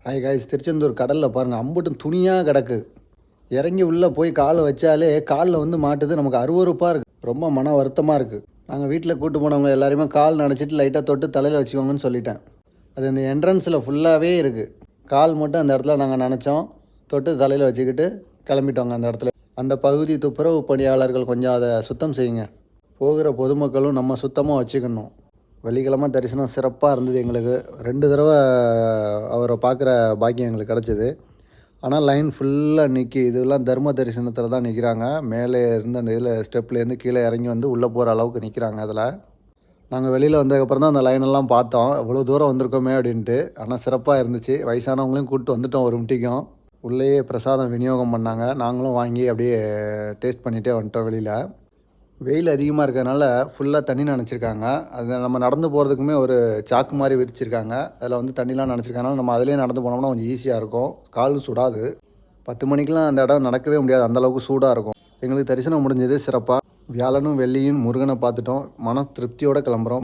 Hi guys, Tiruchendur கடலில் பாருங்கள் அம்புட்டும் துணியாக கிடக்கு. இறங்கி உள்ளே போய் காலை வச்சாலே காலில் வந்து மாட்டுது. நமக்கு அருவருப்பாக இருக்குது, ரொம்ப மன வருத்தமாக இருக்குது. நாங்கள் வீட்டில் கூட்டு போனவங்க எல்லாருமே கால் நினச்சிட்டு லைட்டாக தொட்டு தலையில் வச்சுக்கோங்கன்னு சொல்லிட்டேன். அது இந்த என்ட்ரன்ஸில் ஃபுல்லாகவே இருக்குது. கால் மட்டும் அந்த இடத்துல நாங்கள் நினச்சோம், தொட்டு தலையில் வச்சுக்கிட்டு கிளம்பிட்டோங்க. அந்த இடத்துல அந்த பகுதி துப்புரவு பணியாளர்கள் கொஞ்சம் அதை சுத்தம் செய்யுங்க. போகிற பொதுமக்களும் நம்ம சுத்தமாக வச்சுக்கணும். வெள்ளிக்கிழமை தரிசனம் சிறப்பாக இருந்தது. எங்களுக்கு 2 தடவை அவரை பார்க்குற பாக்கியம் எங்களுக்கு கிடச்சிது. ஆனால் லைன் ஃபுல்லாக நிற்கி, இதெல்லாம் தர்ம தரிசனத்தில் தான் நிற்கிறாங்க. மேலே இருந்து அந்த இதில் ஸ்டெப்லேருந்து கீழே இறங்கி வந்து உள்ளே போகிற அளவுக்கு நிற்கிறாங்க. அதில் நாங்கள் வெளியில் வந்ததுக்கப்புறம் தான் அந்த லைனெல்லாம் பார்த்தோம். இவ்வளோ தூரம் வந்திருக்கோமே அப்படின்ட்டு. ஆனால் சிறப்பாக இருந்துச்சு. வயசானவங்களையும் கூப்பிட்டு வந்துவிட்டோம். ஒரு முட்டிக்கும் உள்ளேயே பிரசாதம் விநியோகம் பண்ணாங்க. நாங்களும் வாங்கி அப்படியே டேஸ்ட் பண்ணிகிட்டே வந்துட்டோம். வெளியில் வெயில் அதிகமாக இருக்கிறதுனால ஃபுல்லாக தண்ணி நனைச்சிருக்காங்க. அது நம்ம நடந்து போகிறதுக்குமே ஒரு சாக்கு மாதிரி விரிச்சிருக்காங்க. அதில் வந்து தண்ணிலாம் நனைச்சிருக்காங்க. நம்ம அதிலே நடந்து போனோம்னா கொஞ்சம் ஈஸியாக இருக்கும். கால் சுடாது. 10 மணிக்கெலாம் அந்த இடம் நடக்கவே முடியாது, அந்தளவுக்கு சூடாக இருக்கும். எங்களுக்கு தரிசனம் முடிஞ்சது சிறப்பாக. வியாழனும் வெள்ளியும் முருகனை பார்த்துட்டோம். மன திருப்தியோடு கிளம்புறோம்.